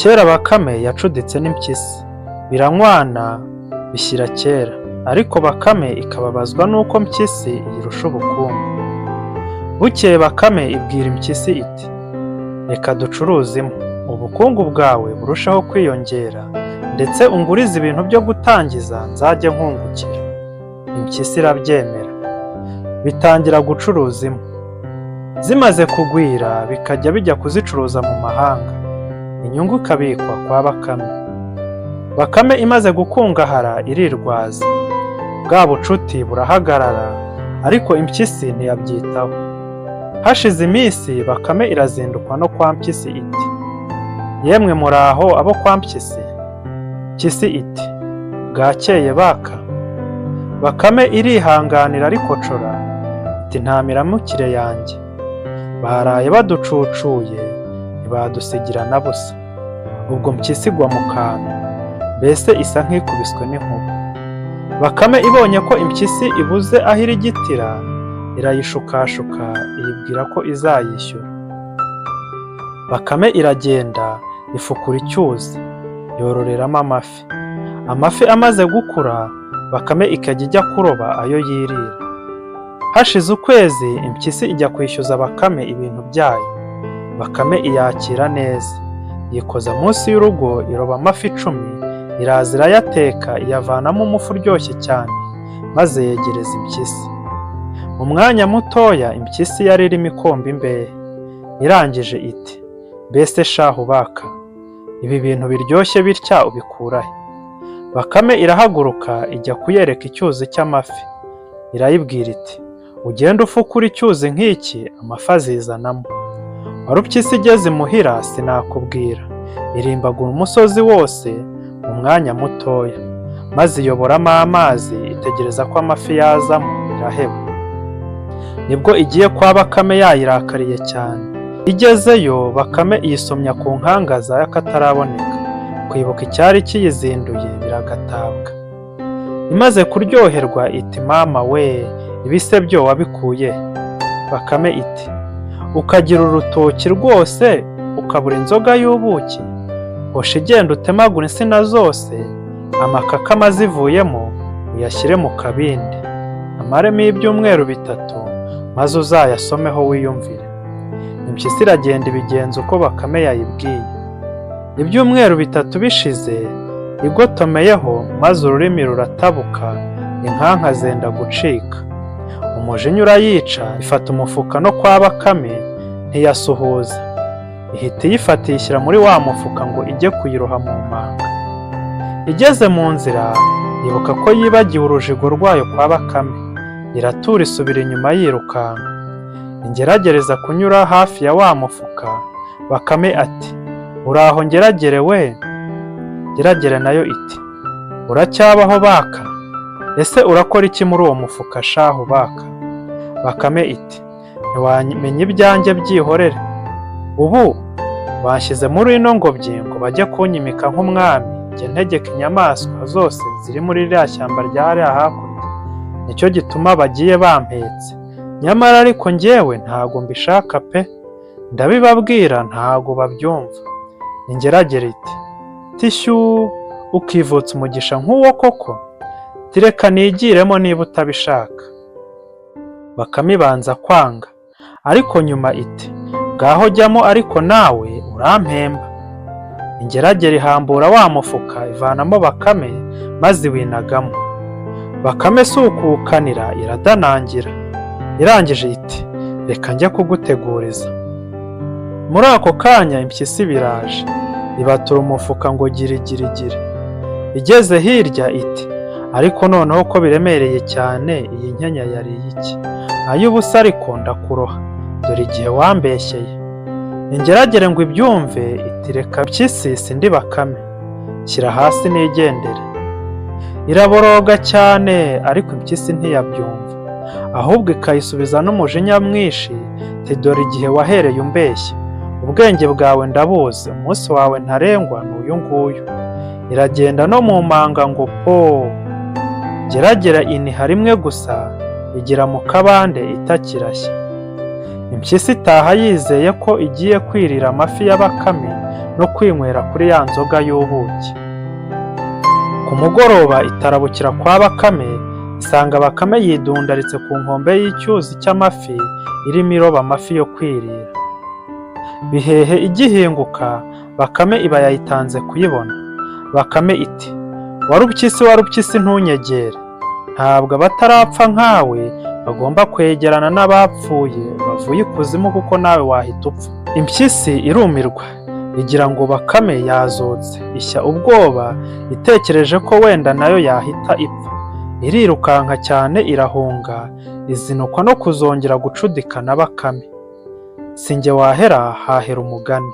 Kera Bakame yacuditse n'impyisi, biranywana bishyira kera, ariko Bakame ikababazwa n'uko Mpyisi iyirusha ubukungu. Bukeye Bakame ibwira Impyisi iti: reka ducuruze impu, ubukungu bwawe burushaho kwiyongera, ndetse ungurize ibintu byo gutangiza nzajye nkungukira. Impyisi irabyemera, bitangira gucuruza impu. Zimaze kugwira bikajya bijya kuzicuruza mu mahanga, inyungu ikabikwa kwa Bakame. Bakame imaze gukungahara irirwaza, bwa bucuti burahagarara, ariko Impyisi ntiyabyitaho. Hashize iminsi Bakame irazindukwa no kwa Mpyisi iti: yemwe muraho abo kwa Mpyisi? Mpyisi iti: bwakeye baka. Bakame irihanganira arikocora iti: nta miramukire yanjye, baraye baducucuye ntibadusigira na busa. Ubwo Mpyisi igwa mu kantu, mbese isa nk'ikubiswe n'inkuba. Bakame ibonye ko Impyisi ibuze aho irigitira, irayishukashuka iyibwira ko izayishyura. Bakame iragenda ifukura icyuzi, yororeramo amafi. Amafi amaze gukura, Bakame ikajya ijya kuroba ayo yirira. Hashize ukwezi Impyisi ijya kwishyuza Bakame ibintu byayo. Bakame iyakira neza, yikoza munsi y'urugo iroba amafi 10, iraza irayateka iyavanamo umufu uryoshye cyane, maze yegereza Impyisi. Mu mwanya mutoya Impyisi yari irimo ikomba imbehe. Irangije iti: mbese shahu Baka, ibi bintu biryoshye bitya ubikurahe? Bakame irahaguruka ijya kuyereka icyuzi cy'amafi. Irayibwira iti: ugenda ufukura icyuzi nk'iki amafi azizanamo. Warupyisi igeze imuhira sinakubwira, irimbagura umusozi wose mu mwanya mutoya, maze iyoboramo amazi itegereza ko amafi yazamo, iraheba. Nibwo igiye kwa Bakame yayirakariye cyane. Igezeyo Bakame iyisomya ku nkangaza y'akataraboneka, kwibuka icyari kiyizinduye biragatabwa. Imaze kuryoherwa iti: mama we, ibise byo wabikuye? Bakame iti: ukagira urutoki rwose ukabura inzoga y'ubuki? Hoshi igenda utemagura insina zose, amakakama zivuyemo uyashyire mu kabindi, amaremo ibyumweru 3, maze uzayasomeho wiyumvire. Impyisi iragenda ibigenza uko Bakame yayibwiye. Ibyumweru 3 bishize, igotomeyeho maze ururimi ruratabuka, inkanka zenda gucika. Umujinya urayica, ifata umufuka no kwa Bakame ntiyasuhuza. Ihita iyifata iyishyira muri wa mufuka ngo ijye kuyiroha mu manga. Igeze mu nzira yibuka ko yibagiwe urujigo rwayo kwa Bakame, iratura isubira inyuma yirukanka. Ingeragereza kunyura hafi ya wa mufuka. Bakame ati: uraho ngeragere we? Geragere nayo iti: uracyabaho Baka? Ese urakora iki muri uwo mufuka shahu Baka? Bakame iti: ntiwamenya ibyanjye byihorere, ubu banshyize muri ino ngobyi ngo bajye kunyimika nk'umwami, njye ntegeka inyamaswa zose ziri muri rya shyamba rya hariya hakurya. Nicyo gituma bagiye bampetse, nyamara ariko njyewe ntago mbishaka pe, ndabibabwira ntago babyumva. Ingeragere iti: tishyu, ukivutsa umugisha nk'uwo koko? Tireka nigiremo niba utabishaka. Bakame ibanza kwanga, ariko nyuma iti: ngaho jyamo ariko nawe urampemba. Ingeragere ihambura wa mufuka ivanamo Bakame, maze iwinagamo. Bakame si ukuwukanira iradanangira. Irangije iti: reka njye kuguteguriza. Muri ako kanya Impyisi biraje, ibatura umufuka ngo girigirigire. Igeze hirya iti: ariko noneho ko biremereye cyane, iyi nkenya yariye iki? Ay'ubusa ariko ndakuroha, dore igihe wambeshyeye. Ingeragere ngo ibyumve iti: reka Mpyisi sindi Bakame, shyira hasi nigendere. Iraboroga cyane, ariko Impyisi ntiyabyumva, ahubwo ikayisubiza n'umujinya mwinshi iti: dore igihe wahereye umbeshya, ubwenge bwawe ndabuzi, umunsi wawe ntarengwa n'uyu nguyu. Iragenda no mu manga ngo po. Geragera iniha rimwe gusa, igira mu kabande itakirashya. Impyisi itaha yizeye ko igiye kwirira amafi ya Bakame, no kwinywera kuri ya nzoga y'ubuki. Ku mugoroba itarabukira kwa Bakame, isanga Bakame yidundaritse ku nkombe y'icyuzi cy'amafi irimo iroba amafi yo kwirira. Bihehe igihinguka, Bakame iba yayitanze kuyibona. Bakame iti, warupyisi ntunyegere, ntabwo abatarapfa nkawe bagomba kwegerana n'abapfuye bavuye ikuzimu kuko nawe wahita upfa. Impyisi irumirwa, igira ngo Bakame yazutse, ishya ubwoba itekereje ko wenda nayo yahita ipfa. Irirukanka cyane irahunga, izinukwa no kuzongera gucudika na Bakame. Si njye wahera hahera umugani.